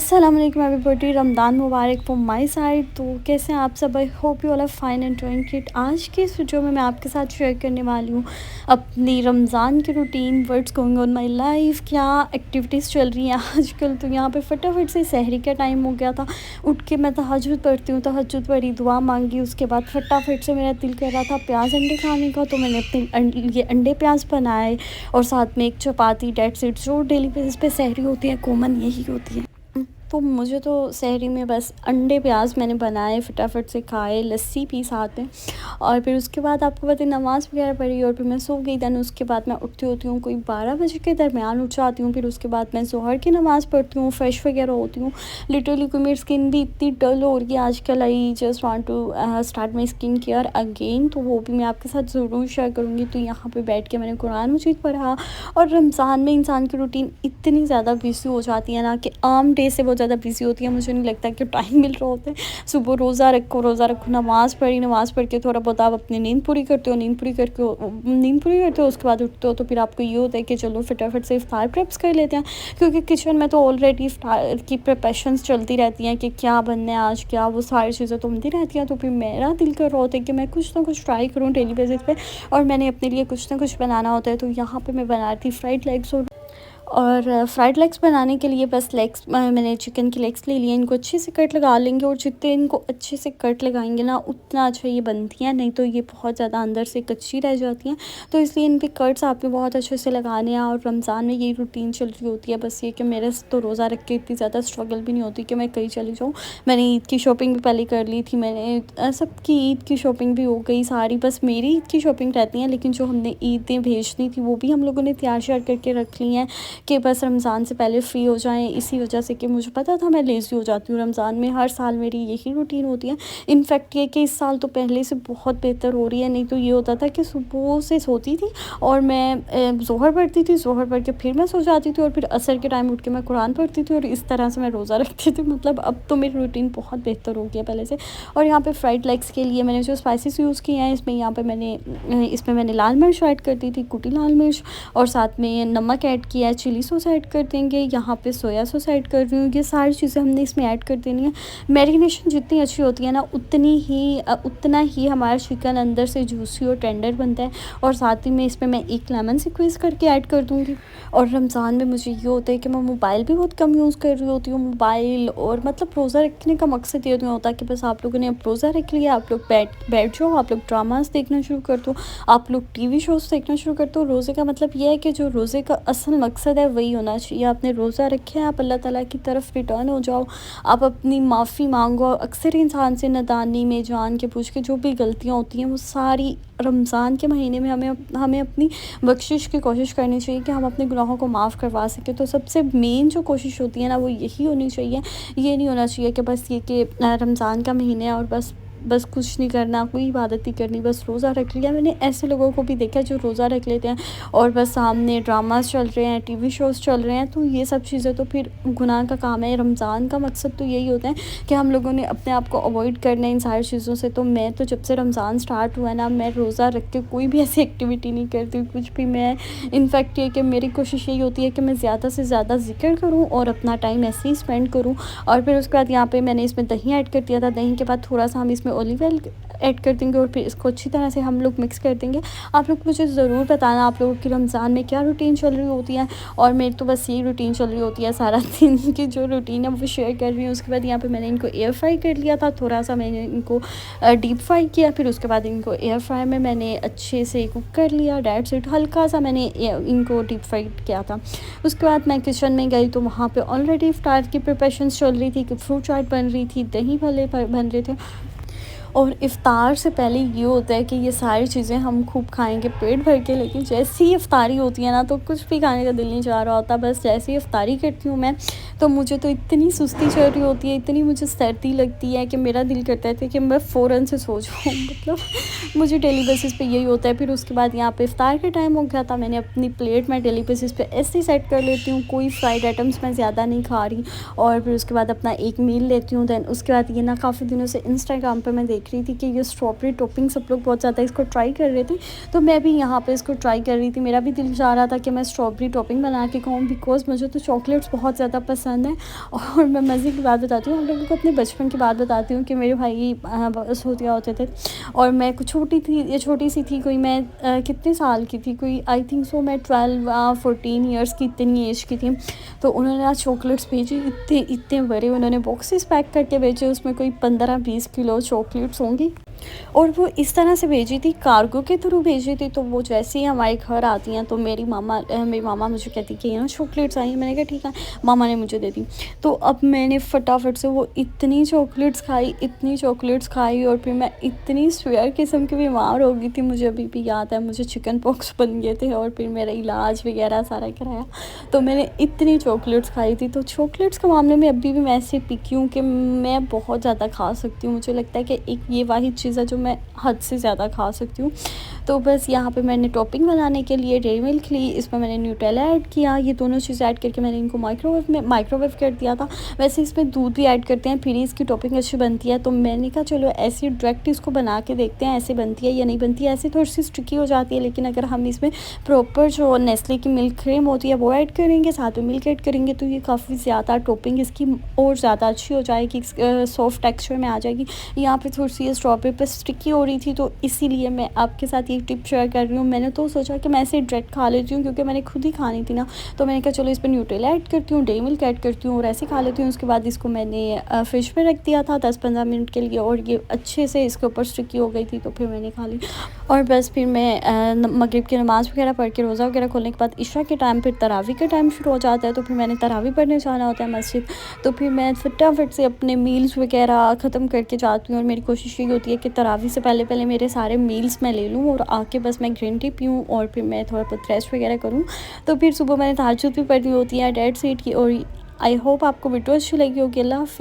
अस्सलाम वालेकुम एवरीबॉडी, रमज़ान मुबारक फ्रॉम माय साइड। तो कैसे हैं आप सब? I hope you all are fine and doing it. आज की इस वीडियो में मैं आपके साथ शेयर करने वाली हूँ अपनी रमज़ान की routine, what's going on my life, क्या एक्टिविटीज़ चल रही हैं आजकल। तो यहाँ पे फटाफट से सहरी का टाइम हो गया था। उठ के मैं तहज्जुद पढ़ती हूँ, तहज्जुद पढ़ी, दुआ मांगी। उसके बाद फटाफट से मेरा दिल कर रहा था प्याज अंडे खाने का, तो मैंने अपने ये अंडे प्याज बनाए और साथ में एक चपाती। Dates it. जो डेली बेसिस पे सहरी होती है, कॉमन यही होती है। तो मुझे तो सहरी में बस अंडे प्याज मैंने बनाए, फटाफट से खाए, लस्सी पी साथ में। और फिर उसके बाद आपको पता है नमाज़ वगैरह पढ़ी और फिर मैं सो गई। दैन उसके बाद मैं उठती होती हूँ कोई 12 बजे के दरमियान उठ जाती हूँ। फिर उसके बाद मैं ज़ोहर की नमाज़ पढ़ती हूँ, फ्रेश वगैरह होती हूँ। लिटरली कोई मेरी स्किन भी इतनी डल हो रही है आजकल। I just want to start my skin care again, तो वो भी मैं आपके साथ ज़रूर शेयर करूँगी। तो यहाँ पर बैठ के मैंने कुरान मजीद पढ़ा। और रमज़ान में इंसान की रूटीन इतनी ज़्यादा बिजी हो जाती है ना कि आम डे से बहुत ज़्यादा बिजी होती है। मुझे नहीं लगता कि टाइम मिल रहा होता है। सुबह रोज़ा रखो, नमाज़ पढ़ी, नमाज़ पढ़ के थोड़ा बहुत आप अपनी नींद पूरी करते हो, नींद पूरी करते हो, उसके बाद उठते हो तो फिर आपको ये होता है कि चलो फटाफट से इफ्तार प्रेप्स कर लेते हैं। क्योंकि किचन में तो ऑलरेडी इफ्तार की प्रिपरेशंस चलती रहती हैं कि क्या बनना है आज, क्या, वो सारी चीज़ें तो बनती रहती हैं। तो फिर मेरा दिल कर रहा होता है कि मैं कुछ ना कुछ ट्राई करूँ डेली बेसिस पे, और मैंने अपने लिए कुछ ना कुछ बनाना होता है। तो यहाँ पे मैं बना रही थी फ्राइड लेग्स। और फ्राइड लेग्स बनाने के लिए बस लेग्स, मैंने चिकन की लेग्स ले लिए। इनको अच्छे से कट लगा लेंगे, और जितने इनको अच्छे से कट लगाएंगे ना उतना अच्छा ये बनती हैं, नहीं तो ये बहुत ज़्यादा अंदर से कच्ची रह जाती हैं। तो इसलिए इन पे कट्स आपने बहुत अच्छे से लगाने हैं। और रमज़ान में यही रूटीन चल रही होती है। बस ये कि मेरे से तो रोज़ा रख के इतनी ज़्यादा स्ट्रगल भी नहीं होती कि मैं कहीं चली जाऊँ। मैंने ईद की शॉपिंग भी पहले कर ली थी, मैंने सबकी ईद की शॉपिंग भी हो गई सारी। बस मेरी ईद की शॉपिंग रहती है, लेकिन जो हमने ईदें भेजनी थी वो भी हम लोगों ने तैयार श्यार करके रख ली हैं कि बस रमज़ान से पहले फ्री हो जाएँ। इसी वजह से कि मुझे पता था मैं लेज़ी हो जाती हूँ रमज़ान में। हर साल मेरी यही रूटीन होती है। इनफैक्ट ये कि इस साल तो पहले से बहुत बेहतर हो रही है। नहीं तो ये होता था कि सुबह से सोती थी और मैं ज़ोहर पढ़ती थी, ज़ोहर पढ़ के फिर मैं सो जाती थी, और फिर असर के टाइम उठ के मैं कुरान पढ़ती थी, और इस तरह से मैं रोज़ा रखती थी। मतलब अब तो मेरी रूटीन बहुत बेहतर हो गई है पहले से। और यहाँ पे फ्राइड लेग्स के लिए मैंने जो स्पाइसेस यूज़ किए हैं, इसमें मैंने लाल मिर्च ऐड कर दी थी, कुटी लाल मिर्च, और साथ में नमक ऐड किया है, चिली सॉस ऐड कर देंगे, यहाँ पे सोया सॉस ऐड कर रही हूँ। ये सारी चीज़ें हमने इसमें ऐड कर देनी है। मैरिनेशन जितनी अच्छी होती है ना उतना ही हमारा चिकन अंदर से जूसी और टेंडर बनता है। और साथ ही में इसमें मैं एक लेमन स्क्वीज़ करके ऐड कर दूँगी। और रमज़ान में मुझे ये होता है कि मैं मोबाइल भी बहुत कम यूज़ कर रही होती हूँ। मोबाइल और मतलब रोज़ा रखने का मकसद ये नहीं होता कि बस आप लोगों ने अब रोज़ा रख लिया, आप लोग बैठ जाओ, आप लोग ड्रामास देखना शुरू कर दो, आप लोग टीवी शोज़ देखना शुरू कर दो। रोज़े का मतलब ये है कि जो रोज़े का असल मकसद है वही होना चाहिए। आपने रोज़ा रखे हैं, आप अल्लाह ताला की तरफ रिटर्न हो जाओ, आप अपनी माफ़ी मांगो। अक्सर इंसान से नादानी में जान के पूछ के जो भी गलतियाँ होती हैं वो सारी रमज़ान के महीने में हमें अपनी बख्शिश की कोशिश करनी चाहिए कि हम अपने गुनाहों को माफ़ करवा सकें। तो सबसे मेन जो कोशिश होती है ना वो यही होनी चाहिए। ये नहीं होना चाहिए कि बस ये कि रमज़ान का महीना है और बस कुछ नहीं करना, कोई इबादत नहीं करनी, बस रोज़ा रख लिया। मैंने ऐसे लोगों को भी देखा जो रोज़ा रख लेते हैं और बस सामने ड्रामास चल रहे हैं, टीवी शोज़ चल रहे हैं। तो ये सब चीज़ें तो फिर गुनाह का काम है। रमज़ान का मकसद तो यही होता है कि हम लोगों ने अपने आप को अवॉइड करना है इन सारी चीज़ों से। तो मैं तो जब से रमज़ान स्टार्ट हुआ है ना, मैं रोज़ा रख के कोई भी ऐसी एक्टिविटी नहीं करती हूँ, कुछ भी। मैं इनफैक्ट ये कि मेरी कोशिश यही होती है कि मैं ज़्यादा से ज़्यादा ज़िक्र करूँ और अपना टाइम ऐसे ही स्पेंड करूँ। और फिर उसके बाद यहाँ पे मैंने इसमें दही ऐड कर दिया था। दही के बाद थोड़ा सा हम इसमें ऑलिव ऑयल ऐड कर देंगे और फिर इसको अच्छी तरह से हम लोग मिक्स कर देंगे। आप लोग मुझे ज़रूर बताना आप लोगों की रमज़ान में क्या रूटीन चल रही होती है। और मेरी तो बस यही रूटीन चल रही होती है सारा दिन की जो रूटीन है वो शेयर कर रही हूँ। उसके बाद यहाँ पे मैंने इनको एयर फ्राई कर लिया था, थोड़ा सा मैंने इनको डीप फ्राई किया। फिर उसके बाद इनको एयर फ्राई में मैंने अच्छे से कुक कर लिया। That's it. हल्का सा मैंने इनको डीप फ्राई किया था। उसके बाद मैं किचन में गई तो वहाँ पे ऑलरेडी इफ्तार की प्रिपरेशंस चल रही थी कि फ्रूट चाट बन रही थी, दही भल्ले बन रहे थे। और इफ़्तार से पहले ये होता है कि ये सारी चीज़ें हम खूब खाएँगे पेट भर के, लेकिन जैसे ही इफ़्तारी होती है ना तो कुछ भी खाने का दिल नहीं चाह रहा होता। बस जैसे ही इफ़्तारी करती हूँ मैं, तो मुझे तो इतनी सुस्ती चढ़ रही होती है, इतनी मुझे सर्दी लगती है कि मेरा दिल करता है कि मैं फ़ौरन से सो जाऊँ। मतलब मुझे डेली बेसिस पे यही होता है। फिर उसके बाद यहाँ पे इफ़्तार का टाइम हो गया था। मैंने अपनी प्लेट मैं डेली बेसिस पे ऐसे ही सेट कर लेती हूँ, कोई फ्राइड आइटम्स मैं ज़्यादा नहीं खा रही। और फिर उसके बाद अपना एक मील लेती हूँ। दैन उसके बाद ये ना काफ़ी दिनों से इंस्टाग्राम पे मैं देख देख रही थी कि ये स्ट्रॉबेरी टॉपिंग सब लोग बहुत ज़्यादा इसको ट्राई कर रहे थे, तो मैं भी यहाँ पे इसको ट्राई कर रही थी। मेरा भी दिल चाह रहा था कि मैं स्ट्रॉबेरी टॉपिंग बना के खाऊँ, बिकॉज़ मुझे तो चॉकलेट्स बहुत ज़्यादा पसंद है। और मैं मज़े की बात बताती हूँ, आप लोगों को अपने बचपन की बात बताती हूँ कि मेरे भाई बस होतिया होते थे और मैं कुछ छोटी-सी थी, कोई मैं कितने साल की थी, कोई आई थिंक सो मैं 14 ईयर्स की इतनी एज की थी। तो उन्होंने आज चॉकलेट्स भेजी, इतने इतने बड़े उन्होंने बॉक्सेस पैक करके भेजे, उसमें कोई 15-20 किलो चॉकलेट्स होंगी। और वो इस तरह से भेजी थी, कार्गो के थ्रू भेजी थी। तो वो जैसे ही हमारे घर आती हैं तो मेरी मामा मुझे कहती कि ये ना चॉकलेट्स आई हैं। मैंने कहा ठीक है, मामा ने मुझे दे दी। तो अब मैंने फटाफट से वो इतनी चॉकलेट्स खाई और फिर मैं इतनी स्वेयर किस्म की बीमार हो गई थी। मुझे अभी भी याद है, मुझे चिकन पॉक्स बन गए थे और फिर मेरा इलाज वगैरह सारा कराया। तो मैंने इतनी चॉकलेट्स खाई थी। तो चॉकलेट्स के मामले में अभी भी मैं ऐसे पिकी हूँ कि मैं बहुत ज़्यादा खा सकती हूँ। मुझे लगता है कि एक ये वाहिद चीज़ है जो मैं हद से ज़्यादा खा सकती हूँ। तो बस यहाँ पे मैंने टॉपिंग बनाने के लिए डेयरी मिल्क ली, इसमें मैंने न्यूटेला ऐड किया। ये दोनों चीज़ें ऐड करके मैंने इनको माइक्रोवेव कर दिया था। वैसे इसमें दूध भी ऐड करते हैं, फिर ही इसकी टॉपिंग अच्छी बनती है। तो मैंने कहा चलो ऐसे डायरेक्ट इसको बना के देखते हैं, ऐसे बनती है या नहीं बनती है। ऐसे थोड़ी सी स्टिकी हो जाती है, लेकिन अगर हम इसमें प्रॉपर जो नेस्ले की मिल्क क्रीम होती है वो ऐड करेंगे, साथ में मिल्क ऐड करेंगे, तो ये काफ़ी ज़्यादा टॉपिंग इसकी और ज़्यादा अच्छी हो जाएगी, सॉफ्ट टेक्सचर में आ जाएगी। यहाँ पे थोड़ी सी स्ट्रॉबेरी पे स्टिकी हो रही थी, तो इसीलिए मैं आपके साथ ये टिप शेयर कर रही हूँ। मैंने तो सोचा कि मैं ऐसे डायरेक्ट खा लेती हूँ, क्योंकि मैंने खुद ही खानी थी ना। तो मैंने कहा चलो इस पर न्यूटेला ऐड करती हूँ, डेयरी मिल्क ऐड करती हूँ और ऐसे खा लेती हूँ। उसके बाद इसको मैंने फ्रिज में रख दिया था 10-15 मिनट के लिए, और ये अच्छे से इसके ऊपर स्टिकी हो गई थी। तो फिर मैंने खा ली और बस फिर मैं मगरिब की नमाज़ वगैरह पढ़ के रोज़ा वगैरह खोलने के बाद इशा के टाइम फिर तरावी का टाइम शुरू हो जाता है। तो फिर मैंने तरावी पढ़ने जाना होता है मस्जिद। तो फिर मैं फटाफट से अपने मील्स वगैरह ख़त्म करके जाती हूँ और मेरी कोशिश ये होती है कि तरावी से पहले मेरे सारे मील्स मैं ले लूँ और आके बस मैं ग्रीन टी पीऊँ और फिर मैं थोड़ा बहुत रेस्ट वगैरह करूँ। तो फिर सुबह मैंने तहज्जुद भी पढ़ी होती है, डेट्स इट की। और आई होप आपको वीडियो अच्छी लगी होगी। अल्लाह हाफ़िज़।